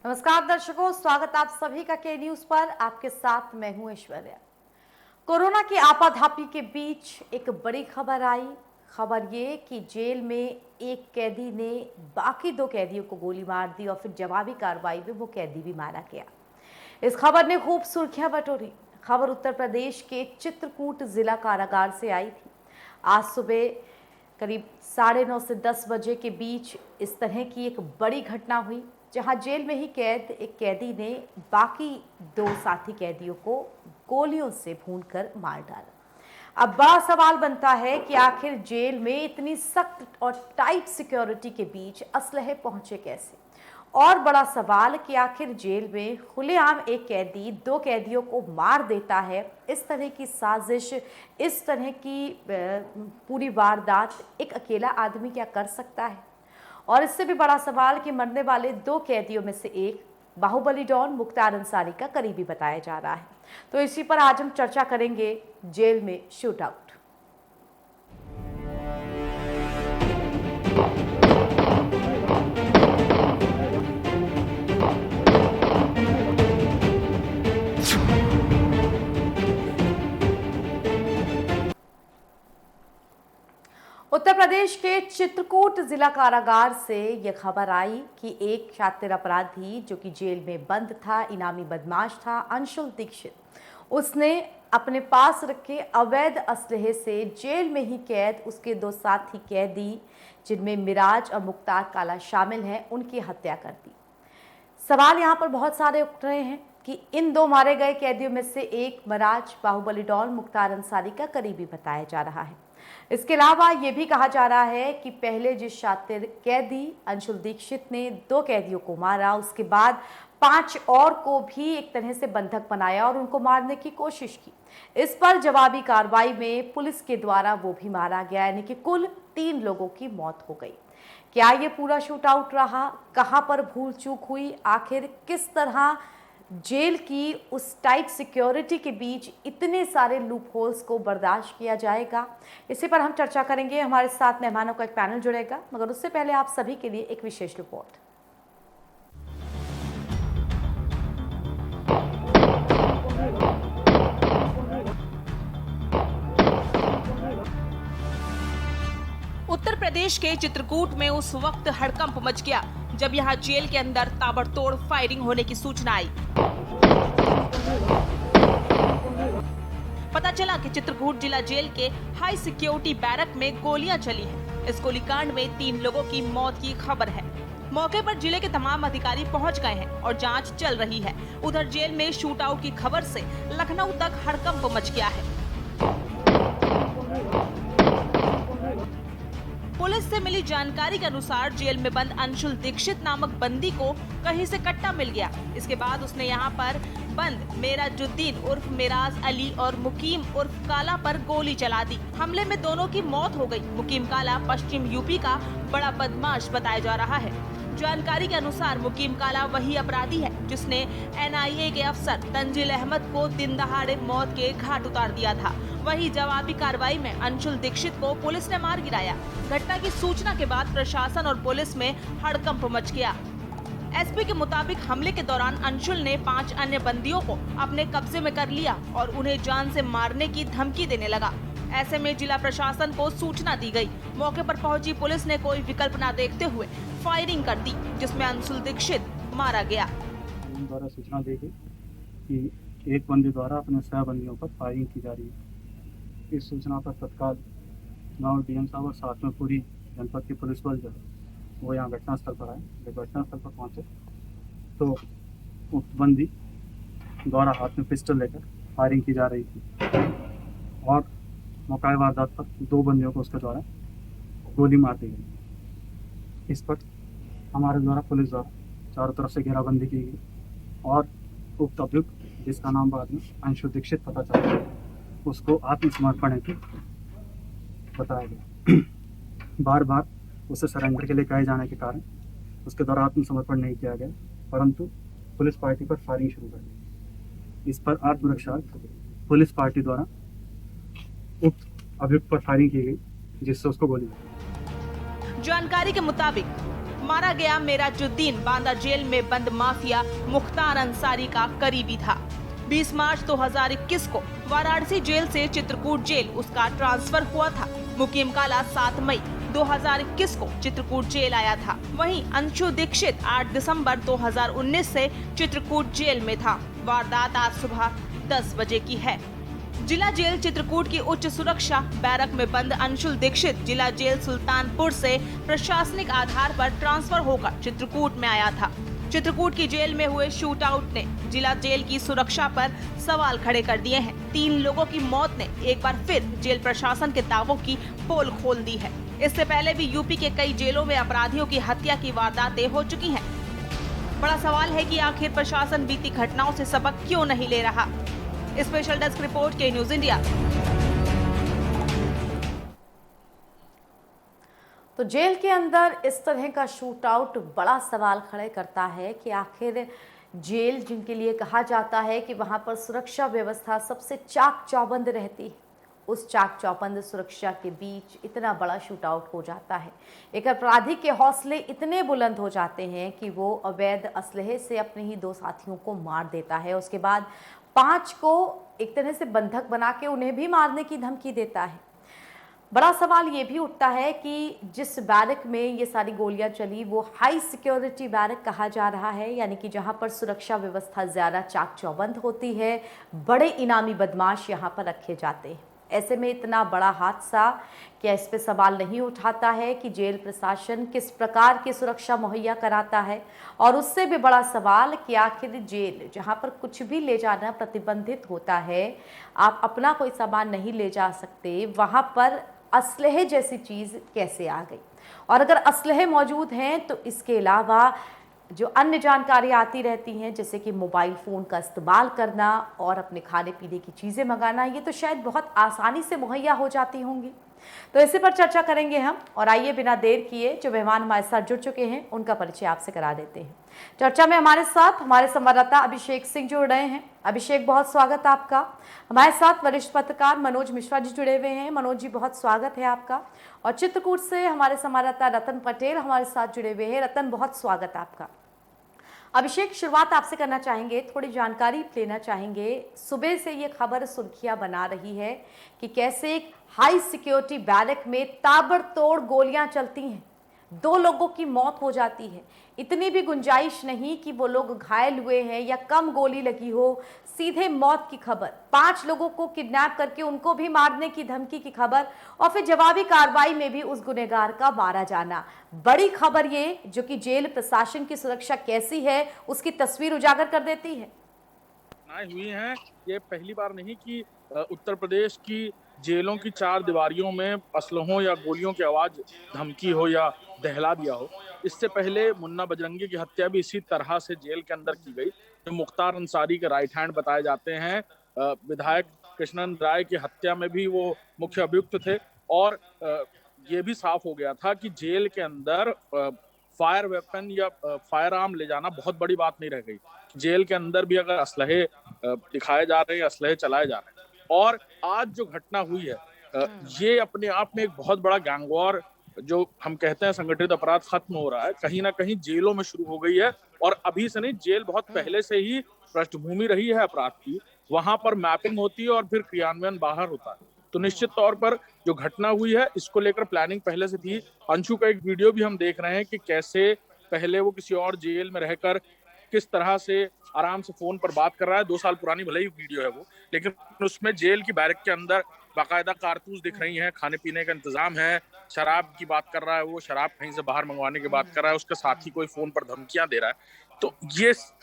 नमस्कार दर्शकों, स्वागत आप सभी का के न्यूज पर। आपके साथ मैं हूं ऐश्वर्या। कोरोना की आपाधापी के बीच एक बड़ी खबर आई। खबर ये कि जेल में एक कैदी ने बाकी दो कैदियों को गोली मार दी और फिर जवाबी कार्रवाई में वो कैदी भी मारा गया। इस खबर ने खूब सुर्खियां बटोरी। खबर उत्तर प्रदेश के चित्रकूट जिला कारागार से आई थी। आज सुबह करीब 9:30 से 10 बजे के बीच इस तरह की एक बड़ी घटना हुई, जहां जेल में ही कैद एक कैदी ने बाकी दो साथी कैदियों को गोलियों से भूनकर मार डाला। अब बड़ा सवाल बनता है कि आखिर जेल में इतनी सख्त और टाइट सिक्योरिटी के बीच असलहे पहुंचे कैसे। और बड़ा सवाल कि आखिर जेल में खुलेआम एक कैदी दो कैदियों को मार देता है। इस तरह की साजिश, इस तरह की पूरी वारदात एक अकेला आदमी क्या कर सकता है। और इससे भी बड़ा सवाल कि मरने वाले दो कैदियों में से एक बाहुबली डॉन मुख्तार अंसारी का करीबी बताया जा रहा है। तो इसी पर आज हम चर्चा करेंगे। जेल में शूट आउट। उत्तर प्रदेश के चित्रकूट जिला कारागार से यह खबर आई कि एक शातिर अपराधी जो कि जेल में बंद था, इनामी बदमाश था, अंशुल दीक्षित, उसने अपने पास रखे अवैध असलहे से जेल में ही कैद उसके दो साथी कैदी, जिनमें मिराज और मुख्तार काला शामिल हैं, उनकी हत्या कर दी। सवाल यहाँ पर बहुत सारे उठ रहे हैं कि इन दो मारे गए कैदियों में से एक मिराज बाहुबली डॉन मुख्तार अंसारी का करीबी बताया जा रहा है। इसके अलावा ये भी कहा जा रहा है कि पहले जिस शातिर कैदी अंशुल दीक्षित ने दो कैदियों को मारा, उसके बाद 5 और को भी एक तरह से बंधक बनाया और उनको मारने की कोशिश की। इस पर जवाबी कार्रवाई में पुलिस के द्वारा वो भी मारा गया, यानी कि कुल 3 लोगों की मौत हो गई। क्या ये पूरा शूट आउट रहा? कहां पर भूल चूक हुई? आखिर किस तरह जेल की उस टाइट सिक्योरिटी के बीच इतने सारे लूप होल्स को बर्दाश्त किया जाएगा? इसी पर हम चर्चा करेंगे। हमारे साथ मेहमानों का एक पैनल जुड़ेगा, मगर उससे पहले आप सभी के लिए एक विशेष रिपोर्ट। उत्तर प्रदेश के चित्रकूट में उस वक्त हड़कंप मच गया जब यहां जेल के अंदर ताबड़तोड़ फायरिंग होने की सूचना आई। पता चला कि चित्रकूट जिला जेल के हाई सिक्योरिटी बैरक में गोलियां चली हैं। इस गोलीकांड में 3 लोगों की मौत की खबर है। मौके पर जिले के तमाम अधिकारी पहुंच गए हैं और जांच चल रही है। उधर जेल में शूट आउट की खबर से लखनऊ तक हड़कंप मच गया है। पुलिस से मिली जानकारी के अनुसार जेल में बंद अंशुल दीक्षित नामक बंदी को कहीं से कट्टा मिल गया। इसके बाद उसने यहां पर बंद मेराजुद्दीन उर्फ मिराज अली और मुकीम उर्फ काला पर गोली चला दी। हमले में दोनों की मौत हो गई। मुकीम काला पश्चिम यूपी का बड़ा बदमाश बताया जा रहा है। जानकारी के अनुसार मुकीम काला वही अपराधी है जिसने एनआईए के अफसर तंजील अहमद को दिन दहाड़े मौत के घाट उतार दिया था। वही जवाबी कार्रवाई में अंशुल दीक्षित को पुलिस ने मार गिराया। घटना की सूचना के बाद प्रशासन और पुलिस में हड़कंप मच गया। एसपी के मुताबिक हमले के दौरान अंशुल ने 5 अन्य बंदियों को अपने कब्जे में कर लिया और उन्हें जान से मारने की धमकी देने लगा। ऐसे में जिला प्रशासन को सूचना दी गई। मौके पर पहुंची पुलिस ने कोई विकल्प न देखते हुए फायरिंग कर दी, जिसमें अंशुल दीक्षित मारा गया। द्वारा सूचना दी गई कि एक बंदी द्वारा अपने सहबंदियों पर फायरिंग की जा रही है। इस सूचना पर तत्काल गाँव डीएम साहब और साथ में पूरी जनपद की पुलिस बल जो है वो यहाँ घटनास्थल पर आए। जब घटनास्थल पर पहुँचे तो उक्त बंदी द्वारा हाथ में पिस्टल लेकर फायरिंग की जा रही थी और मौका वारदात पर 2 बंदियों को उसके द्वारा गोली मार दी गई। इस पर हमारे द्वारा पुलिस द्वारा चारों तरफ से घेराबंदी की गई और उक्त अभियुक्त, जिसका नाम बाद में अंशुल दीक्षित पता चला, उसको आत्मसमर्पण हेतु बताया गया। बार बार उसे सरेंडर के लिए कहे जाने के कारण उसके द्वारा आत्मसमर्पण नहीं किया गया, परंतु पुलिस पार्टी पर फायरिंग शुरू कर दी। इस पर आत्मरक्षा पुलिस पार्टी द्वारा उक्त अभियुक्त पर फायरिंग की गई, जिससे उसको गोली लगी। जानकारी के मुताबिक मारा गया मेराजुद्दीन बांदा जेल में बंद माफिया मुख्तार अंसारी का करीबी था। 20 मार्च 2021 को वाराणसी जेल से चित्रकूट जेल उसका ट्रांसफर हुआ था। मुकीम काला 7 मई 2021 को चित्रकूट जेल आया था। वहीं अंशु दीक्षित 8 दिसंबर 2019 से चित्रकूट जेल में था। वारदात आज सुबह 10 बजे की है। जिला जेल चित्रकूट की उच्च सुरक्षा बैरक में बंद अंशुल दीक्षित जिला जेल सुल्तानपुर से प्रशासनिक आधार पर ट्रांसफर होकर चित्रकूट में आया था। चित्रकूट की जेल में हुए शूट आउट ने जिला जेल की सुरक्षा पर सवाल खड़े कर दिए हैं। 3 लोगों की मौत ने एक बार फिर जेल प्रशासन के दावों की पोल खोल दी है। इससे पहले भी यूपी के कई जेलों में अपराधियों की हत्या की वारदातें हो चुकी हैं। बड़ा सवाल है कि आखिर प्रशासन बीती घटनाओं से सबक क्यों नहीं ले रहा। स्पेशल डेस्क रिपोर्ट के न्यूज इंडिया। तो जेल के अंदर इस तरह का शूट आउट बड़ा सवाल खड़े करता है कि आखिर जेल जिनके लिए कहा जाता है कि वहां पर सुरक्षा व्यवस्था सबसे चाक चौबंद रहती है, उस चाक चौबंद सुरक्षा के बीच इतना बड़ा शूट आउट हो जाता है। एक अपराधी के हौसले इतने बुलंद हो जाते हैं कि वो अवैध असलहे से अपने ही 2 साथियों को मार देता है। उसके बाद 5 को एक तरह से बंधक बना के उन्हें भी मारने की धमकी देता है। बड़ा सवाल ये भी उठता है कि जिस बैरक में ये सारी गोलियां चली वो हाई सिक्योरिटी बैरक कहा जा रहा है, यानी कि जहां पर सुरक्षा व्यवस्था ज़्यादा चाक चौबंद होती है, बड़े इनामी बदमाश यहां पर रखे जाते हैं। ऐसे में इतना बड़ा हादसा, क्या इस पे सवाल नहीं उठाता है कि जेल प्रशासन किस प्रकार की सुरक्षा मुहैया कराता है? और उससे भी बड़ा सवाल कि आखिर जेल जहां पर कुछ भी ले जाना प्रतिबंधित होता है, आप अपना कोई सामान नहीं ले जा सकते, वहां पर असलहे जैसी चीज़ कैसे आ गई? और अगर असलहे मौजूद हैं तो इसके अलावा जो अन्य जानकारी आती रहती हैं, जैसे कि मोबाइल फ़ोन का इस्तेमाल करना और अपने खाने पीने की चीज़ें मंगाना, ये तो शायद बहुत आसानी से मुहैया हो जाती होंगी। तो इसी पर चर्चा करेंगे हम, और आइए बिना देर किए जो मेहमान हमारे साथ जुड़ चुके हैं उनका परिचय आपसे करा देते हैं। चर्चा में हमारे साथ हमारे संवाददाता अभिषेक सिंह जुड़ रहे हैं। अभिषेक, बहुत स्वागत आपका। हमारे साथ वरिष्ठ पत्रकार मनोज मिश्रा जी जुड़े हुए हैं। मनोज जी, बहुत स्वागत है आपका। और चित्रकूट से हमारे संवाददाता रतन पटेल हमारे साथ जुड़े हुए हैं। रतन, बहुत स्वागत आपका। अभिषेक, शुरुआत आपसे करना चाहेंगे, थोड़ी जानकारी लेना चाहेंगे। सुबह से ये खबर सुर्खियां बना रही है कि कैसे एक हाई सिक्योरिटी बैरक में ताबड़तोड़ गोलियां चलती हैं, 2 लोगों की मौत हो जाती है। इतनी भी गुंजाइश नहीं कि वो लोग घायल हुए हैं या कम गोली लगी हो, सीधे मौत की खबर। 5 लोगों को किडनैप करके उनको भी मारने की धमकी की खबर, और फिर जवाबी कार्रवाई में भी उस गुनहगार का मारा जाना। बड़ी खबर ये, जो कि जेल प्रशासन की सुरक्षा कैसी है उसकी तस्वीर उजागर कर देती है। हुई हैं। ये पहली बार नहीं कि उत्तर प्रदेश की जेलों की 4 दीवारियों में असलहों या गोलियों की आवाज धमकी हो या दहला दिया हो। इससे पहले मुन्ना बजरंगी की हत्या भी इसी तरह से जेल के अंदर की गई। जो मुख्तार अंसारी के राइट हैंड बताए जाते हैं, विधायक कृष्णन राय की हत्या में भी वो मुख्य अभियुक्त थे। और ये भी साफ हो गया था कि जेल के अंदर फायर वेपन या फायर आर्म ले जाना बहुत बड़ी बात नहीं रह गई। जेल के अंदर भी अगर असलहे दिखाए जा रहे हैं, असलहे चलाए जा रहे हैं। और आज जो घटना हुई है, ये अपने आप में एक बहुत बड़ा गैंगवॉर, जो हम कहते हैं संगठित अपराध, खत्म हो रहा है। कहीं ना कहीं जेलों में शुरू हो गई है, और अभी से नहीं, जेल बहुत पहले से ही पृष्ठभूमि रही है अपराध की। वहां पर मैपिंग होती है और फिर क्रियान्वयन बाहर होता है। तो निश्चित तौर पर जो घटना हुई है, इसको लेकर प्लानिंग पहले से थी। अंशु का एक वीडियो भी हम देख रहे हैं कि कैसे पहले वो किसी और जेल में रहकर किस तरह से आराम से फोन पर बात कर रहा है। 2 साल पुरानी भले ही वीडियो है वो, लेकिन उसमें जेल की बैरक के अंदर बाकायदा कारतूस दिख रही हैं, खाने पीने का इंतजाम है, शराब की बात कर रहा है वो, शराब कहीं से बाहर मंगवाने की बात कर रहा है, उसका साथी कोई फोन पर धमकियां दे रहा है। तो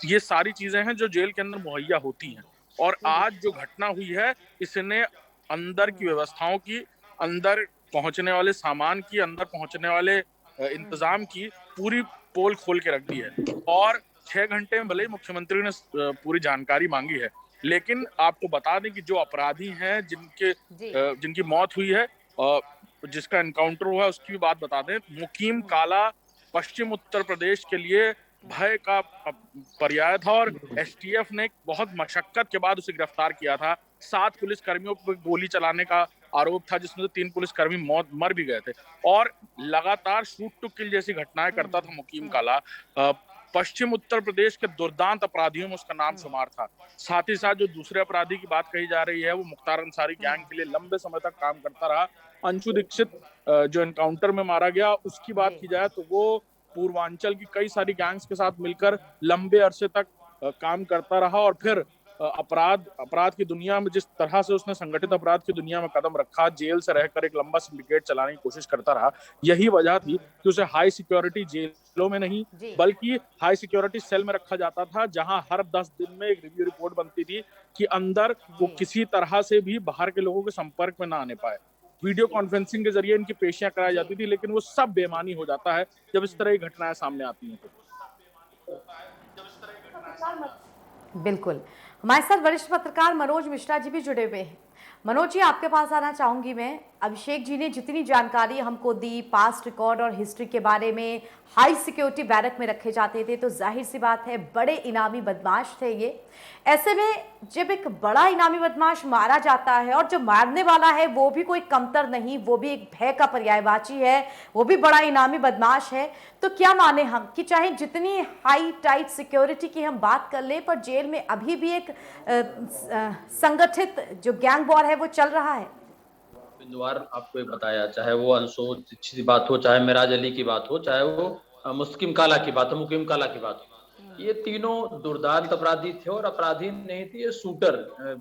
ये सारी चीजें हैं जो जेल के अंदर मुहैया होती हैं। और आज जो घटना हुई है, इसने अंदर की व्यवस्थाओं की, अंदर पहुंचने वाले सामान की, अंदर पहुंचने वाले इंतजाम की पूरी पोल खोल के रख दी है। और 6 घंटे में भले ही मुख्यमंत्री ने पूरी जानकारी मांगी है, लेकिन आपको बता दें कि जो अपराधी हैं, जिनकी मौत हुई है, जिसका एनकाउंटर हुआ, उसकी भी बात बता दें। मुकीम काला पश्चिम उत्तर प्रदेश के लिए भय का पर्याय था, और एसटीएफ ने बहुत मशक्कत के बाद उसे गिरफ्तार किया था। 7 पुलिस कर्मियों पर गोली चलाने का आरोप था, जिसमें से 3 पुलिसकर्मी मर भी गए थे। और लगातार शूट टू किल जैसी घटनाएं करता था मुकीम काला। पश्चिम उत्तर प्रदेश के दुर्दांत अपराधियों में उसका नाम शुमार था। साथ ही साथ जो दूसरे अपराधी की बात कही जा रही है, वो मुख्तार अंसारी गैंग के लिए लंबे समय तक काम करता रहा। अंशु दीक्षित जो एनकाउंटर में मारा गया, उसकी बात की जाए तो वो पूर्वांचल की कई सारी गैंग्स के साथ मिलकर लंबे अरसे तक काम करता रहा और फिर अपराध की दुनिया में जिस तरह से उसने संगठित अपराध की दुनिया में कदम रखा, जेल से रहकर एक लंबा सिंडिकेट चलाने की कोशिश करता रहा। यही वजह थी कि उसे हाई सिक्योरिटी जेलों में नहीं बल्कि हाई सिक्योरिटी सेल में रखा जाता था, जहां हर 10 दिन में एक रिव्यू रिपोर्ट बनती थी कि अंदर वो किसी तरह से भी बाहर के लोगों के संपर्क में ना आने पाए। वीडियो कॉन्फ्रेंसिंग के जरिए इनकी पेशियां कराई जाती थी, लेकिन वो सब बेमानी हो जाता है जब इस तरह की घटनाएं सामने आती हैं। बिल्कुल, हमारे साथ वरिष्ठ पत्रकार मनोज मिश्रा जी भी जुड़े हुए हैं। मनोज जी, आपके पास आना चाहूंगी मैं। अभिषेक जी ने जितनी जानकारी हमको दी, पास्ट रिकॉर्ड और हिस्ट्री के बारे में, हाई सिक्योरिटी बैरक में रखे जाते थे, तो जाहिर सी बात है बड़े इनामी बदमाश थे ये। ऐसे में जब एक बड़ा इनामी बदमाश मारा जाता है और जो मारने वाला है वो भी कोई कमतर नहीं, वो भी एक भय का पर्यायवाची है, वो भी बड़ा इनामी बदमाश है, तो क्या माने हम कि चाहे जितनी हाई टाइट सिक्योरिटी की हम बात कर ले, पर जेल में अभी भी एक संगठित जो गैंग वॉर है वो चल रहा है। बिंदुवार आपको एक बताया, चाहे वो अंशु दीक्षित की बात हो, चाहे मेराज अली की बात हो, चाहे वो मुस्किम काला की बात हो, मुकीम काला की बात हो, ये तीनों दुर्दांत अपराधी थे और अपराधी नहीं थे, ये शूटर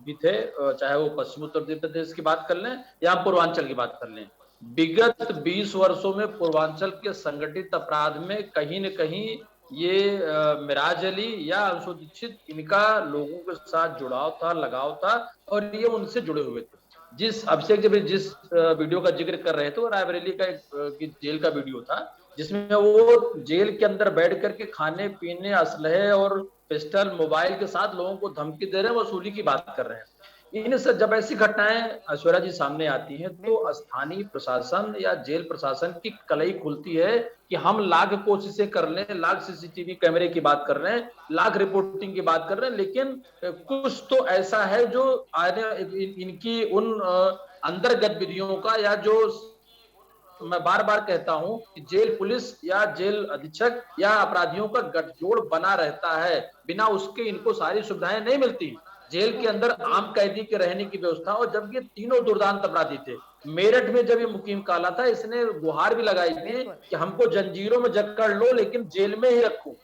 भी थे। चाहे वो पश्चिम उत्तर प्रदेश की बात कर लें या पूर्वांचल की बात कर लें, विगत 20 वर्षों में पूर्वांचल के संगठित अपराध में कहीं न कहीं ये मेराज अली या अंशु दीक्षित, इनका लोगों के साथ जुड़ाव था, लगाव था और ये उनसे जुड़े हुए थे। जिस अभिषेक जब जिस वीडियो का जिक्र कर रहे थे, वो रायबरेली का एक जेल का वीडियो था, जिसमें वो जेल के अंदर बैठ करके खाने पीने, असलहे और पिस्टल, मोबाइल के साथ लोगों को धमकी दे रहे हैं, वसूली की बात कर रहे हैं। इन सब जब ऐसी घटनाएं ऐश्वर्या जी सामने आती हैं, तो स्थानीय प्रशासन या जेल प्रशासन की कलई खुलती है कि हम लाख कोशिशें कर लें, लाख सीसीटीवी कैमरे की बात कर रहे हैं, लाख रिपोर्टिंग की बात कर रहे हैं, लेकिन कुछ तो ऐसा है जो इनकी उन अंदर गतिविधियों का, या जो मैं बार बार कहता हूं कि जेल पुलिस या जेल अधीक्षक या अपराधियों का गठजोड़ बना रहता है, बिना उसके इनको सारी सुविधाएं नहीं मिलती। जेल के अंदर आम कैदी के रहने की व्यवस्था, और जब ये तीनों दुर्दांत अपराधी थे, मेरठ में जब ये मुकीम काला था, इसने गुहार भी लगाई थी कि हमको जंजीरों में जकड़ लो लेकिन जेल में ही रखो।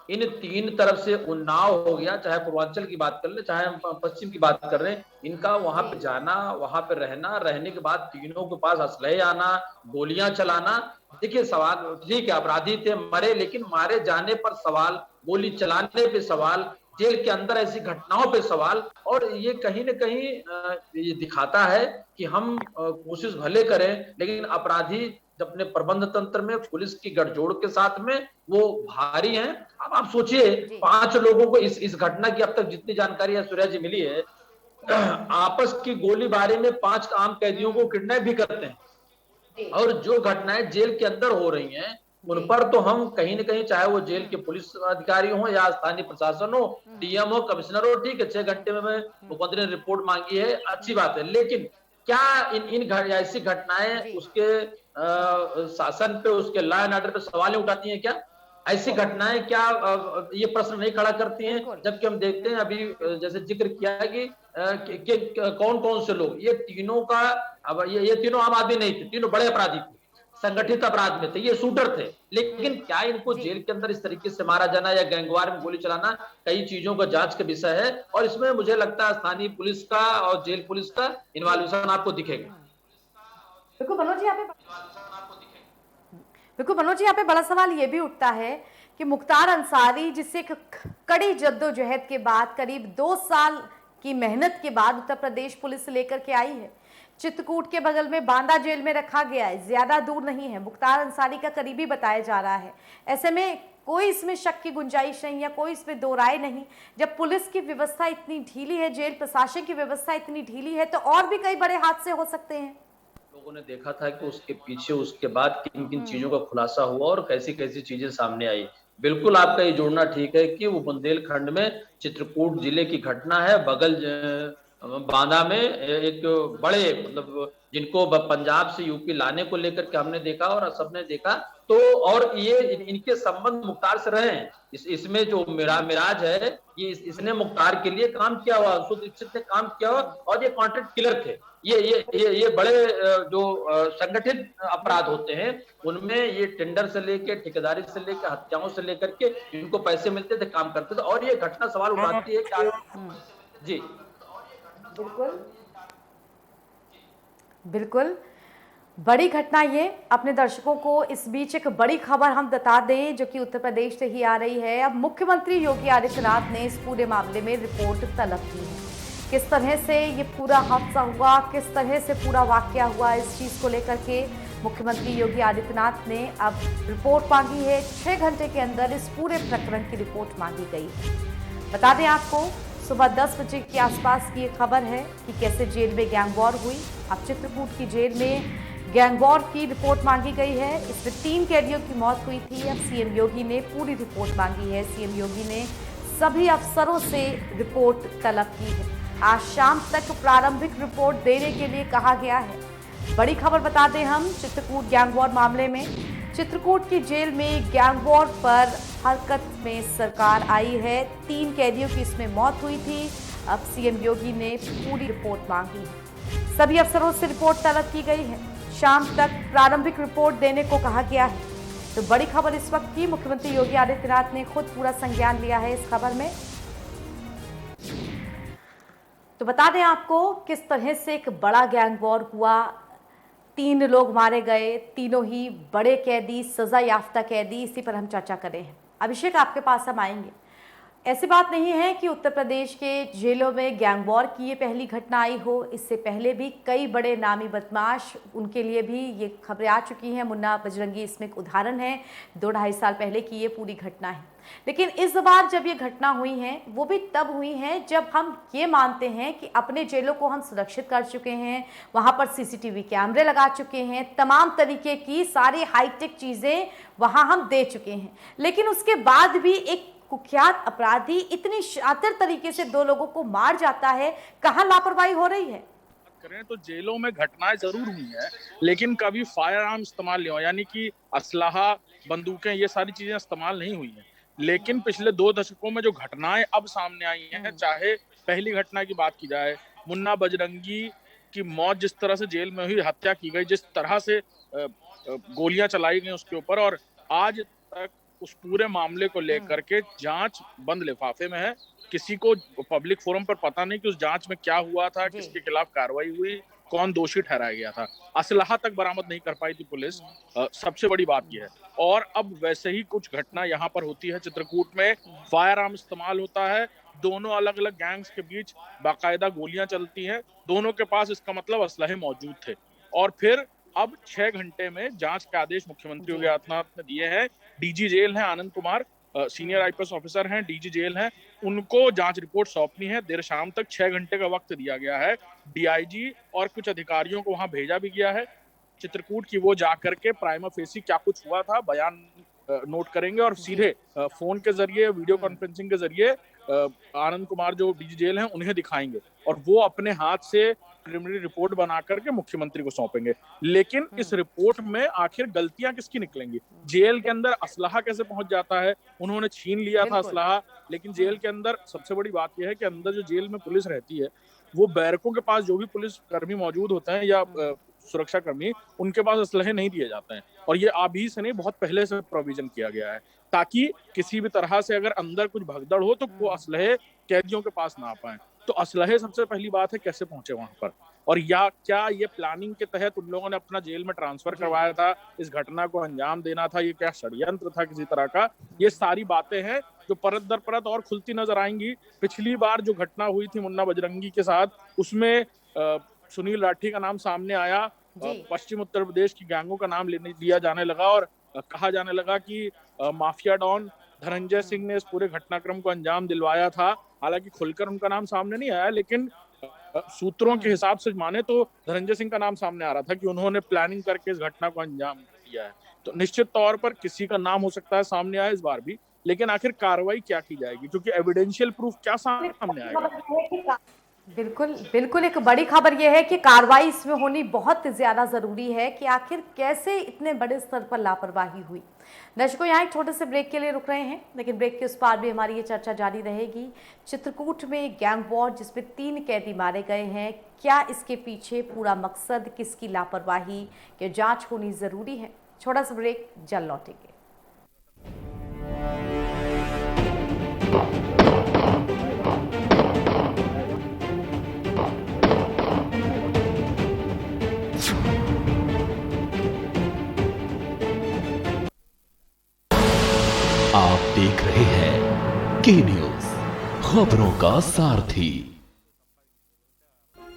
इन तीन तरफ से उन्नाव हो गया, चाहे पूर्वांचल की बात कर ले, चाहे हम पश्चिम की बात कर रहे हैं, इनका वहां पे जाना, वहां पे रहना, रहने के बाद तीनों के पास असलहे आना, गोलियां चलाना। देखिए सवाल, ठीक है अपराधी थे, मरे, लेकिन मारे जाने पर सवाल, गोली चलाने पे सवाल, जेल के अंदर ऐसी घटनाओं पे सवाल। और ये कहीं न कहीं ये दिखाता है कि हम कोशिश भले करें, लेकिन अपराधी अपने प्रबंध तंत्र में पुलिस की गठजोड़ के साथ में वो भारी हैं। अब आप सोचिए 5 लोगों को इस घटना की अब तक जितनी जानकारी ऐश्वर्या जी मिली है, आपस की गोलीबारी में 5 आम कैदियों को किडनैप भी करते हैं। और जो घटनाएं जेल के अंदर हो रही हैं, उन पर तो हम कहीं न कहीं, चाहे वो जेल के पुलिस अधिकारी हो या स्थानीय प्रशासन हो, डीएम हो, कमिश्नर हो, ठीक है 6 घंटे में मुख्यमंत्री ने रिपोर्ट मांगी है, अच्छी बात है, लेकिन क्या ऐसी घटनाएं उसके शासन पे, उसके लॉ एंड ऑर्डर पे सवाल उठाती हैं क्या? ऐसी घटनाएं क्या ये प्रश्न नहीं खड़ा करती हैं? जबकि हम देखते हैं अभी जैसे जिक्र किया है कि कौन कौन से लोग, ये तीनों का, अब ये तीनों आम आदमी नहीं थे, तीनों बड़े अपराधी थे, संगठित अपराध में थे, ये शूटर थे। लेकिन क्या इनको जेल के अंदर इस तरीके से मारा जाना या गैंगवार में गोली चलाना कई चीजों का जांच का विषय है, और इसमें मुझे लगता है स्थानीय पुलिस का और जेल पुलिस का इन्वॉल्यूशन आपको दिखेगा। बिल्कुल मनोज जी, यहाँ पे बड़ा सवाल ये भी उठता है कि मुख्तार अंसारी, जिससे एक कड़ी जद्दोजहद के बाद, करीब 2 साल की मेहनत के बाद उत्तर प्रदेश पुलिस लेकर के आई है, चित्रकूट के बगल में बांदा जेल में रखा गया है, ज्यादा दूर नहीं है, मुख्तार अंसारी का करीबी बताया जा रहा है। ऐसे में कोई इसमें शक की गुंजाइश नहीं या कोई इसमें दो राय नहीं। जब पुलिस की व्यवस्था इतनी ढीली है, जेल प्रशासन की व्यवस्था इतनी ढीली है, तो और भी कई बड़े हादसे हो सकते हैं। लोगों ने देखा था कि उसके पीछे, उसके बाद किन किन चीजों का खुलासा हुआ और कैसी कैसी चीजें सामने आई। बिल्कुल आपका ये जोड़ना ठीक है कि वो बुंदेलखंड में चित्रकूट जिले की घटना है, बगल बांदा में एक बड़े मतलब जिनको पंजाब से यूपी लाने को लेकर के हमने देखा और सबने देखा, तो और ये इनके संबंध मुख्तार से रहे हैं। इसमें जो मिराज है, ये इसने मुख्तार के लिए काम किया हुआ, अंशु दीक्षित ने काम किया हुआ, और ये कॉन्ट्रैक्ट किलर थे। ये बड़े जो संगठित अपराध होते हैं उनमें ये टेंडर से लेके, ठेकेदारी से लेके, हत्याओं से लेकर के इनको पैसे मिलते थे, काम करते थे। और ये घटना सवाल उठाती है कि जी बिल्कुल बिल्कुल बड़ी घटना ये। अपने दर्शकों को इस बीच एक बड़ी खबर हम बता दें जो कि उत्तर प्रदेश से ही आ रही है। अब मुख्यमंत्री योगी आदित्यनाथ ने इस पूरे मामले में रिपोर्ट तलब की है। किस तरह से ये पूरा हादसा हुआ, किस तरह से पूरा वाकया हुआ, इस चीज़ को लेकर के मुख्यमंत्री योगी आदित्यनाथ ने अब रिपोर्ट मांगी है। 6 घंटे के अंदर इस पूरे प्रकरण की रिपोर्ट मांगी गई है। बता दें आपको, सुबह 10 बजे के आसपास की ये खबर है कि कैसे जेल में गैंग वॉर हुई। अब चित्रकूट की जेल में गैंग वॉर की रिपोर्ट मांगी गई है। इसमें 3 कैदियों की मौत हुई थी। अब सीएम योगी ने पूरी रिपोर्ट मांगी है। सीएम योगी ने सभी अफसरों से रिपोर्ट तलब की है। आज शाम तक प्रारंभिक रिपोर्ट देने के लिए कहा गया है। बड़ी खबर बता दें हम चित्रकूट गैंग वॉर मामले में। चित्रकूट की जेल में गैंग वॉर पर हरकत में सरकार आई है। 3 कैदियों की इसमें मौत हुई थी। अब सीएम योगी ने पूरी रिपोर्ट मांगी है। सभी अफसरों से रिपोर्ट तलब की गई है। शाम तक प्रारंभिक रिपोर्ट देने को कहा गया है। तो बड़ी खबर इस वक्त की, मुख्यमंत्री योगी आदित्यनाथ ने खुद पूरा संज्ञान लिया है इस खबर में। तो बता दें आपको किस तरह से एक बड़ा गैंग वॉर हुआ। 3 लोग मारे गए, तीनों ही बड़े कैदी, सजा याफ्ता कैदी। इसी पर हम चर्चा करें। अभिषेक, आपके पास हम आएंगे। ऐसी बात नहीं है कि उत्तर प्रदेश के जेलों में गैंग वॉर की ये पहली घटना आई हो। इससे पहले भी कई बड़े नामी बदमाश, उनके लिए भी ये खबरें आ चुकी हैं। मुन्ना बजरंगी इसमें एक उदाहरण है। 2-2.5 साल पहले की ये पूरी घटना है। लेकिन इस बार जब ये घटना हुई है वो भी तब हुई है जब हम ये मानते हैं कि अपने जेलों को हम सुरक्षित कर चुके हैं, वहाँ पर सीसीटीवी कैमरे लगा चुके हैं, तमाम तरीके की सारी हाईटेक चीज़ें वहाँ हम दे चुके हैं। लेकिन उसके बाद भी एक कुख्यात अपराधी इतनी शातिर तरीके से 2 लोगों को मार जाता है। कहाँ लापरवाही हो रही है? करें तो जेलों में घटनाएं जरूर हुई हैं, लेकिन कभी फायर आर्म इस्तेमाल नहीं हुआ, यानी कि असलाहा, बंदूकें, ये सारी चीजें इस्तेमाल नहीं हुई हैं। लेकिन पिछले 2 दशकों में जो घटनाएं अब सामने आई हैं, चाहे पहली घटना की बात की जाए, मुन्ना बजरंगी की मौत, जिस तरह से जेल में हुई, हत्या की गई, जिस तरह से गोलियां चलाई गई उसके ऊपर, और आज तक उस पूरे मामले को लेकर के जांच बंद लिफाफे में है। किसी को पब्लिक फोरम पर पता नहीं कि उस जांच में क्या हुआ था, किसके खिलाफ कार्रवाई हुई, कौन दोषी ठहराया गया था। असलहा तक बरामद नहीं कर पाई थी पुलिस। सबसे बड़ी बात यह है। और अब वैसे ही कुछ घटना यहाँ पर होती है। चित्रकूट में फायर आर्म इस्तेमाल होता है। दोनों अलग अलग गैंग्स के बीच बाकायदा गोलियां चलती हैं। दोनों के पास इसका मतलब असलहे मौजूद थे। और फिर अब 6 घंटे में जांच के आदेश मुख्यमंत्री योगी आदित्यनाथ ने दिए हैं। डीजी जेल हैं Anand Kumar, senior IPS officer हैं, डीजी जेल हैं, उनको जांच रिपोर्ट सौंपनी है। देर शाम तक 6 घंटे का वक्त दिया गया है। डीआईजी और कुछ अधिकारियों को वहां भेजा भी गया है चित्रकूट की। वो जाकर के प्राइमा फेसी क्या कुछ हुआ था बयान नोट करेंगे और सीधे फोन के जरिए, वीडियो कॉन्फ्रेंसिंग के जरिए आनंद कुमार जो डीजी जेल हैं उन्हें दिखाएंगे, और वो अपने हाथ से प्रिलिमिनरी रिपोर्ट बना करके मुख्यमंत्री को सौंपेंगे। लेकिन इस रिपोर्ट में आखिर गलतियां किसकी निकलेंगी? जेल के अंदर असलाहा कैसे पहुंच जाता है? उन्होंने छीन लिया था असलाहा, लेकिन जेल के अंदर सबसे बड़ी बात यह है कि अंदर जो जेल में पुलिस रहती है, वो बैरकों के पास जो भी पुलिस कर्मी मौजूद होते हैं या सुरक्षा कर्मी, उनके पास असलहे नहीं दिए जाते हैं। और ये अभी से नहीं, बहुत पहले से प्रोविजन किया गया है, ताकि किसी भी तरह से अगर अंदर कुछ भगदड़ हो तो वो असलहे कैदियों के पास ना आ पाए। तो असलहे सबसे पहली बात है, कैसे पहुंचे वहां पर, और या क्या ये प्लानिंग के तहत उन लोगों ने अपना जेल में ट्रांसफर करवाया था, इस घटना को अंजाम देना था, ये क्या षड्यंत्र था किसी तरह का? ये सारी बातें हैं जो परत दर परत और खुलती नजर आएंगी। पिछली बार जो घटना हुई थी मुन्ना बजरंगी के साथ, उसमें सुनील राठी का नाम सामने आया, पश्चिम उत्तर प्रदेश की गैंगों का नाम लिया जाने लगा और कहा जाने लगा कि माफिया डॉन धनंजय सिंह ने इस पूरे घटनाक्रम को अंजाम दिलवाया था। हालांकि खुलकर उनका नाम सामने नहीं आया, लेकिन सूत्रों के हिसाब से माने तो धनंजय सिंह का नाम सामने आ रहा था कि उन्होंने प्लानिंग करके इस घटना को अंजाम दिया है। तो निश्चित तौर पर किसी का नाम हो सकता है सामने आया इस बार भी, लेकिन आखिर कार्रवाई क्या की जाएगी, क्योंकि एविडेंशियल प्रूफ क्या सामने आएगा? बिल्कुल बिल्कुल, एक बड़ी खबर यह है कि कार्रवाई इसमें होनी बहुत ज़्यादा ज़रूरी है कि आखिर कैसे इतने बड़े स्तर पर लापरवाही हुई। दर्शकों, यहाँ एक छोटे से ब्रेक के लिए रुक रहे हैं, लेकिन ब्रेक के उस पार भी हमारी ये चर्चा जारी रहेगी। चित्रकूट में गैंग वॉर जिसमें 3 कैदी मारे गए हैं, क्या इसके पीछे पूरा मकसद, किसकी लापरवाही की जाँच होनी ज़रूरी है। छोटा सा ब्रेक, जल्द लौटेंगे। आप देख रहे हैं के न्यूज, खबरों का सारथी।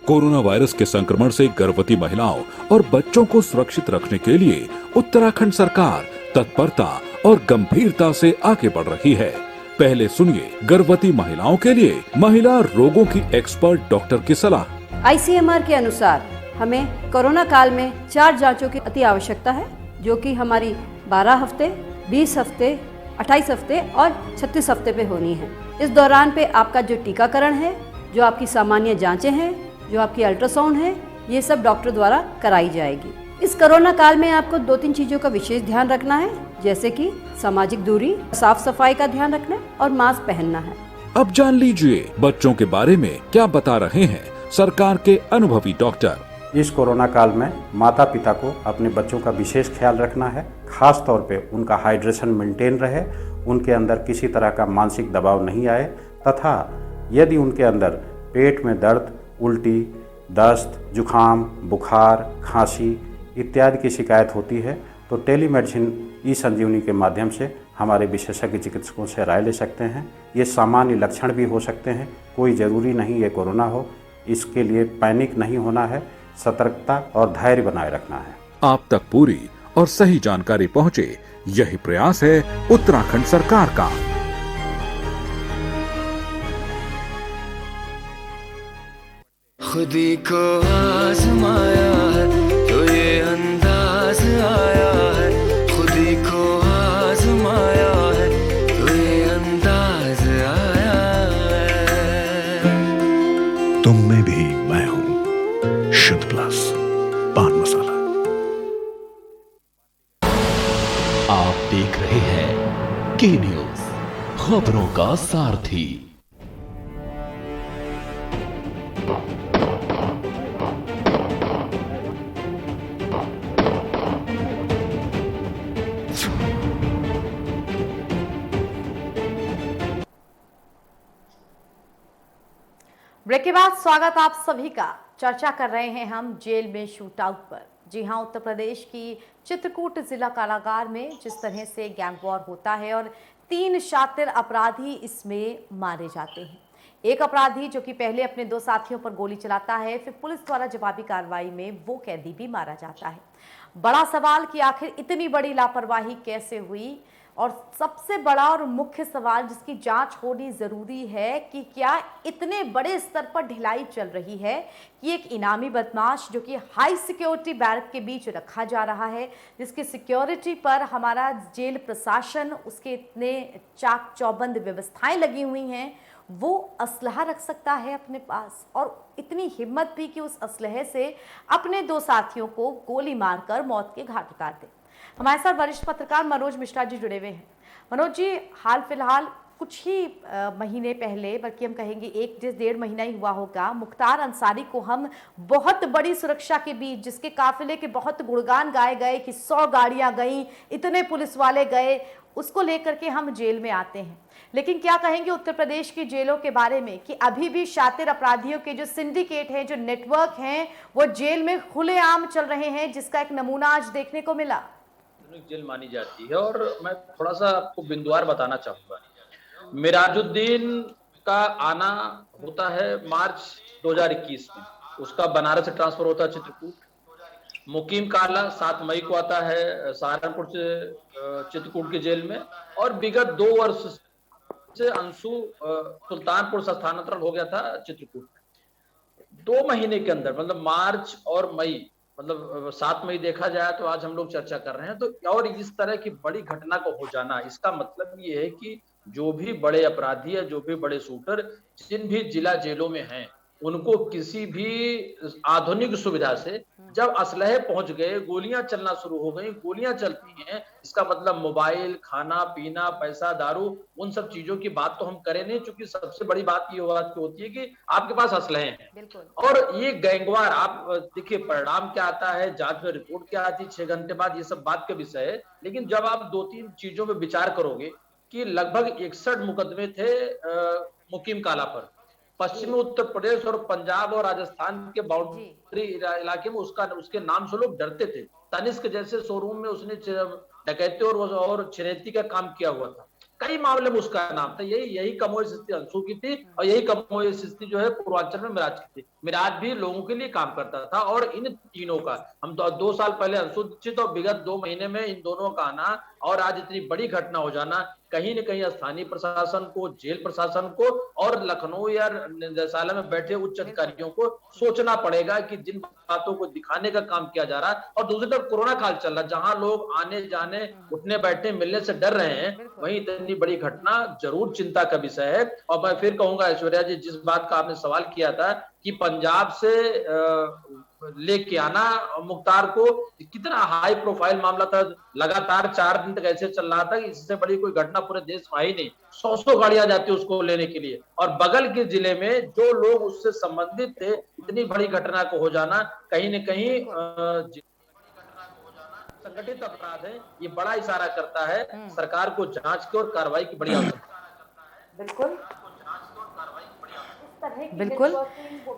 कोरोना वायरस के संक्रमण से गर्भवती महिलाओं और बच्चों को सुरक्षित रखने के लिए उत्तराखंड सरकार तत्परता और गंभीरता से आगे बढ़ रही है। पहले सुनिए गर्भवती महिलाओं के लिए महिला रोगों की एक्सपर्ट डॉक्टर की सलाह। ICMR के अनुसार हमें कोरोना काल में 4 जांचों की अति आवश्यकता है, जो कि हमारी 12 हफ्ते, 20 हफ्ते, 28 हफ्ते और 36 हफ्ते पे होनी है। इस दौरान पे आपका जो टीकाकरण है, जो आपकी सामान्य जांचें हैं, जो आपकी अल्ट्रासाउंड है, ये सब डॉक्टर द्वारा कराई जाएगी। इस कोरोना काल में आपको 2-3 चीज़ों का विशेष ध्यान रखना है, जैसे कि सामाजिक दूरी, साफ सफाई का ध्यान रखना और मास्क पहनना है। अब जान लीजिए बच्चों के बारे में क्या बता रहे हैं सरकार के अनुभवी डॉक्टर। इस कोरोना काल में माता पिता को अपने बच्चों का विशेष ख्याल रखना है, खास तौर पे उनका हाइड्रेशन मेंटेन रहे, उनके अंदर किसी तरह का मानसिक दबाव नहीं आए, तथा यदि उनके अंदर पेट में दर्द, उल्टी, दस्त, जुखाम, बुखार, खांसी इत्यादि की शिकायत होती है तो टेलीमेडिसिन ई-संजीवनी के माध्यम से हमारे विशेषज्ञ चिकित्सकों से राय ले सकते हैं। ये सामान्य लक्षण भी हो सकते हैं, कोई ज़रूरी नहीं ये कोरोना हो। इसके लिए पैनिक नहीं होना है, सतर्कता और धैर्य बनाए रखना है। आप तक पूरी और सही जानकारी पहुंचे, यही प्रयास है उत्तराखंड सरकार का। खुदी को आजमाया है तो ये अंदाज आया है, खुदी को आजमाया है तो ये अंदाज आया है। तुम में भी मैं हूं, शुद्ध प्लस पान मसाला। आप देख रहे हैं के न्यूज, खबरों का सारथी। ब्रेक के बाद स्वागत आप सभी का। चर्चा कर रहे हैं हम जेल में शूट आउट पर। जी हां, उत्तर प्रदेश की चित्रकूट जिला कारागार में जिस तरह से गैंग वॉर होता है और 3 शातिर अपराधी इसमें मारे जाते हैं। एक अपराधी जो कि पहले अपने 2 साथियों पर गोली चलाता है, फिर पुलिस द्वारा जवाबी कार्रवाई में वो कैदी भी मारा जाता है। बड़ा सवाल कि आखिर इतनी बड़ी लापरवाही कैसे हुई, और सबसे बड़ा और मुख्य सवाल जिसकी जांच होनी ज़रूरी है कि क्या इतने बड़े स्तर पर ढिलाई चल रही है कि एक इनामी बदमाश जो कि हाई सिक्योरिटी बैरक के बीच रखा जा रहा है, जिसकी सिक्योरिटी पर हमारा जेल प्रशासन, उसके इतने चाक चौबंद व्यवस्थाएं लगी हुई हैं, वो असलहा रख सकता है अपने पास, और इतनी हिम्मत भी कि उस असलहे से अपने 2 साथियों को गोली मारकर मौत के घाट उतार दे। हमारे साथ वरिष्ठ पत्रकार मनोज मिश्रा जी जुड़े हुए हैं। मनोज जी, हाल फिलहाल कुछ ही महीने पहले, बल्कि हम कहेंगे 1-1.5 महीना ही हुआ होगा, मुख्तार अंसारी को हम बहुत बड़ी सुरक्षा के बीच, जिसके काफिले के बहुत गुणगान गाए गए कि 100 गाड़ियां गईं, इतने पुलिस वाले गए, उसको लेकर के हम जेल में आते हैं। लेकिन क्या कहेंगे उत्तर प्रदेश की जेलों के बारे में कि अभी भी शातिर अपराधियों के जो सिंडिकेट हैं, जो नेटवर्क हैं, वो जेल में खुलेआम चल रहे हैं, जिसका एक नमूना आज देखने को मिला। जेल मानी जाती है। और मैं थोड़ा सा आपको बिंदुवार बताना चाहूंगा। मिराजुद्दीन का आना होता है मार्च 2021 में, उसका बनारस से ट्रांसफर होता है चित्रकूट। मुकीम काला 7 मई को आता है सहारनपुर से चित्रकूट की जेल में, और विगत 2 वर्ष से अंशु सुल्तानपुर से स्थानांतरण हो गया था चित्रकूट। 2 महीने के अंदर, मतलब मार्च और मई, मतलब 7 मई देखा जाए तो आज हम लोग चर्चा कर रहे हैं, तो और इस तरह की बड़ी घटना को हो जाना, इसका मतलब ये है कि जो भी बड़े अपराधी है, जो भी बड़े शूटर जिन भी जिला जेलों में हैं, उनको किसी भी आधुनिक सुविधा से जब असलहे पहुंच गए, गोलियां चलना शुरू हो गई, गोलियां चलती हैं, इसका मतलब मोबाइल, खाना पीना, पैसा, दारू, उन सब चीजों की बात तो हम करें नहीं, क्योंकि सबसे बड़ी बात ये होती है कि आपके पास असलहे हैं। बिल्कुल। और ये गैंगवार, आप देखिए परिणाम क्या आता है, जांच में रिपोर्ट क्या आती है 6 घंटे बाद, ये सब बात का विषय है। लेकिन जब आप 2-3 चीजों में विचार करोगे कि लगभग 61 मुकदमे थे मुकीम काला पर, पश्चिमी उत्तर प्रदेश और पंजाब और राजस्थान के बाउंड्री इलाके में उसके नाम से लोग डरते थे। तनिष्क जैसे शोरूम में उसने डकैती और छिनैती का काम किया हुआ था, कई मामले में उसका नाम था। यही कमोई स्थिति अंशु की थी, और यही कमोई स्थिति जो है पूर्वांचल में मिराज की थी। मिराज भी लोगों के लिए काम करता था, और इन तीनों का हम 2 साल पहले अंशु दीक्षित और विगत 2 महीने में इन दोनों का आना, और आज इतनी बड़ी घटना हो जाना, कहीं न कहीं स्थानीय प्रशासन को, जेल प्रशासन को, और लखनऊ या निदेशालय में बैठे उच्च अधिकारियों को सोचना पड़ेगा कि जिन बातों को दिखाने का काम किया जा रहा है, और दूसरी तरफ कोरोना काल चल रहा है, जहां लोग आने जाने, उठने बैठने मिलने से डर रहे हैं, वहीं इतनी बड़ी घटना जरूर चिंता का विषय है। और मैं फिर कहूंगा ऐश्वर्या जी, जिस बात का आपने सवाल किया था कि पंजाब से लेके आना मुख्तार को, कितना हाई प्रोफाइल मामला था, लगातार 4 दिन तक ऐसे चल रहा था कि इससे बड़ी कोई घटना पूरे देश में आई नहीं। 100 गाड़ियां जाती उसको लेने के लिए, और बगल के जिले में जो लोग उससे संबंधित थे, इतनी बड़ी घटना को हो जाना कहीं न कहीं संगठित अपराध है। ये बड़ा इशारा करता है सरकार को जांच की और कार्रवाई की बड़ी आवश्यकता है। बिल्कुल,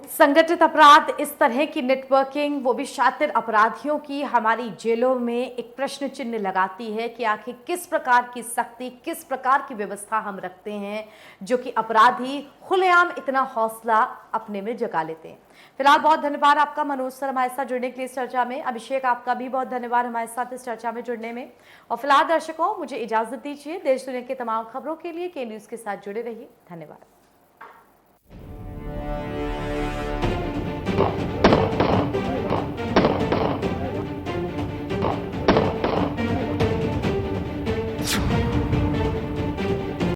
संगठित अपराध, इस तरह की नेटवर्किंग, वो भी शातिर अपराधियों की, हमारी जेलों में एक प्रश्न चिन्ह लगाती है कि आखिर किस प्रकार की सख्ती, किस प्रकार की व्यवस्था हम रखते हैं जो कि अपराधी खुलेआम इतना हौसला अपने में जगा लेते हैं। फिलहाल बहुत धन्यवाद आपका मनोज सर हमारे साथ जुड़ने के लिए इस चर्चा में। अभिषेक, आपका भी बहुत धन्यवाद हमारे साथ इस चर्चा में जुड़ने में। और फिलहाल दर्शकों, मुझे इजाजत दीजिए। देश दुनिया की तमाम खबरों के लिए के न्यूज़ के साथ जुड़े रहिए। धन्यवाद।